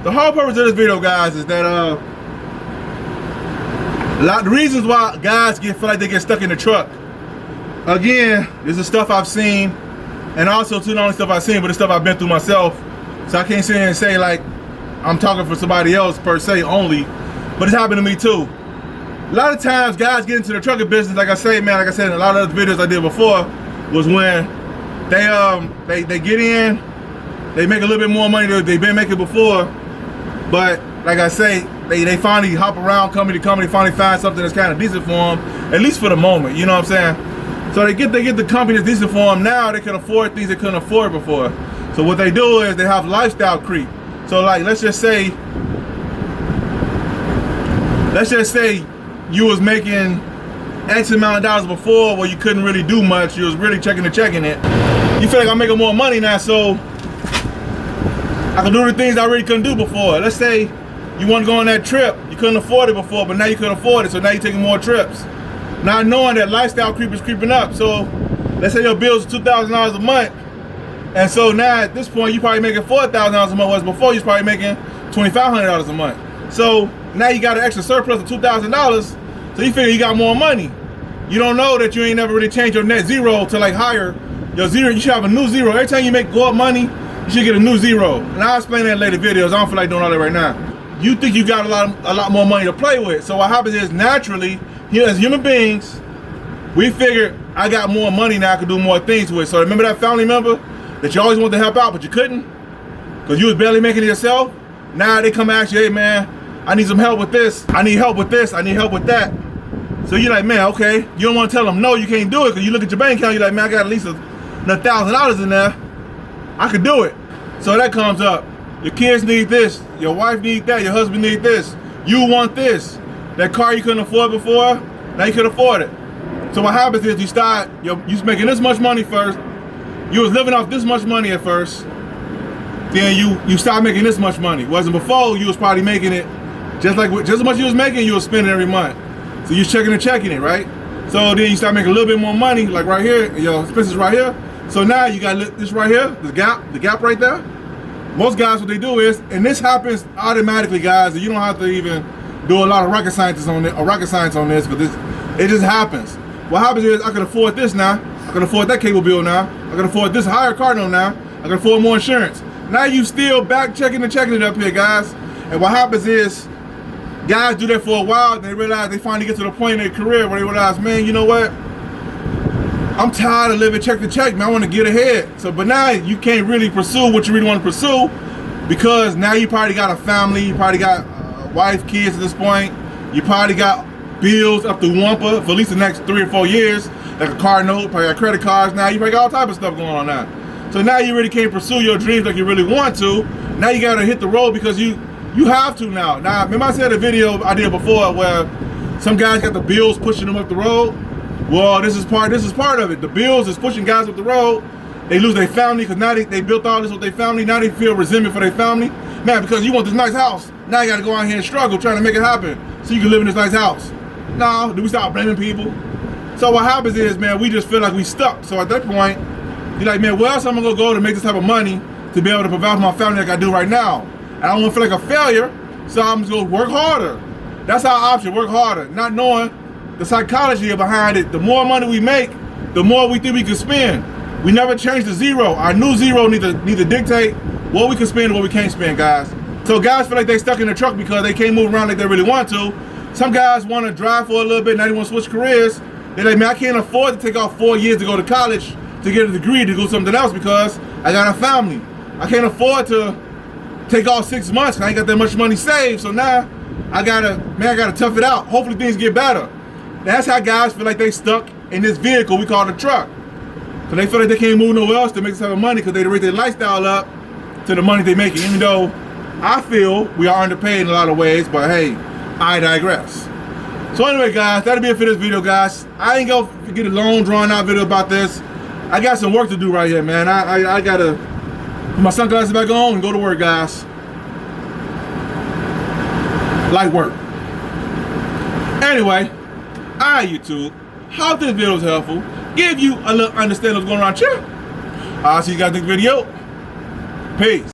The whole purpose of this video, guys, is that the reasons why guys feel like they get stuck in the truck. Again, this is stuff I've seen, and also too, not only stuff I've seen, but it's stuff I've been through myself. So I can't sit here and say like I'm talking for somebody else per se only, but it's happened to me too. A lot of times guys get into the trucking business, like I said in a lot of other videos I did before, was when they get in, they make a little bit more money than they've been making before, but like I say, they finally hop around company to company, finally find something that's kind of decent for them, at least for the moment, you know what I'm saying? So they get the company that's decent for them now. They can afford things they couldn't afford before. So what they do is they have lifestyle creep. So like, let's just say you was making X amount of dollars before where you couldn't really do much. You was really checking it. You feel like I'm making more money now, so I can do the things I really couldn't do before. Let's say you want to go on that trip. You couldn't afford it before, but now you can afford it. So now you're taking more trips. Not knowing that lifestyle creep is creeping up. So let's say your bills are $2,000 a month. And so now at this point, you're probably making $4,000 a month, whereas before you was probably making $2,500 a month. So now you got an extra surplus of $2,000. So you figure you got more money. You don't know that you ain't never really changed your net zero to like higher. Your zero, you should have a new zero. Every time you go up money, you should get a new zero. And I'll explain that in later videos. I don't feel like doing all that right now. You think you got a lot more money to play with. So what happens is naturally, as human beings, we figure I got more money now, I can do more things with. So remember that family member that you always wanted to help out, but you couldn't? Because you was barely making it yourself? Now they come and ask you, hey man, I need some help with this. I need help with this. I need help with that. So you're like, man, okay. You don't want to tell them, no, you can't do it. Because you look at your bank account, you're like, man, I got at least $1,000 in there. I could do it. So that comes up. Your kids need this. Your wife needs that. Your husband needs this. You want this. That car you couldn't afford before, now you can afford it. So what happens is you was making this much money first. You was living off this much money at first. Then you start making this much money. Wasn't before, you was probably making it just as much you was making, you was spending every month. So you checking it, right? So then you start making a little bit more money, like right here, your expenses right here. So now you got this right here, the gap right there. Most guys, what they do is, and this happens automatically, guys, you don't have to even do a lot of rocket science on this, because it just happens. What happens is I can afford this now. I can afford that cable bill now. I can afford this higher car note now. I can afford more insurance. Now you still back checking it up here, guys. And what happens is guys do that for a while, and they realize they finally get to the point in their career where they realize, man, you know what? I'm tired of living check to check, man. I want to get ahead. So, but now you can't really pursue what you really want to pursue because now you probably got a family, you probably got wife, kids at this point. You probably got bills up to Wampa for at least the next 3 or 4 years, like a car note, probably got credit cards. Now you probably got all type of stuff going on now. So now you really can't pursue your dreams like you really want to. Now you got to hit the road because you have to now. Now, remember I said a video I did before where some guys got the bills pushing them up the road? Well, this is part of it. The bills is pushing guys up the road. They lose their family because now they built all this with their family. Now they feel resentment for their family. Man, because you want this nice house. Now you got to go out here and struggle trying to make it happen so you can live in this nice house. No, do we start blaming people? So what happens is, man, we just feel like we stuck. So at that point, you're like, man, where else am I going to go to make this type of money to be able to provide for my family like I do right now? I don't want to feel like a failure, so I'm just going to work harder. That's our option, work harder. Not knowing the psychology behind it. The more money we make, the more we think we can spend. We never change the zero. Our new zero need to dictate what we can spend and what we can't spend, guys. So guys feel like they stuck in the truck because they can't move around like they really want to. Some guys want to drive for a little bit, now they want to switch careers. They're like, man, I can't afford to take off 4 years to go to college to get a degree to do something else because I got a family. I can't afford to take off 6 months. I ain't got that much money saved. So now I gotta tough it out. Hopefully things get better. That's how guys feel like they stuck in this vehicle we call the truck. So they feel like they can't move nowhere else to make this type of money because they raise their lifestyle up to the money they make. Even though I feel we are underpaid in a lot of ways, but hey, I digress. So anyway, guys, that'll be it for this video, guys. I ain't gonna get a long, drawn-out video about this. I got some work to do right here, man. I gotta put my sunglasses back on and go to work, guys. Light work. Anyway, YouTube, hope this video was helpful. Give you a little understanding of what's going on here. I'll see you guys next video. Peace.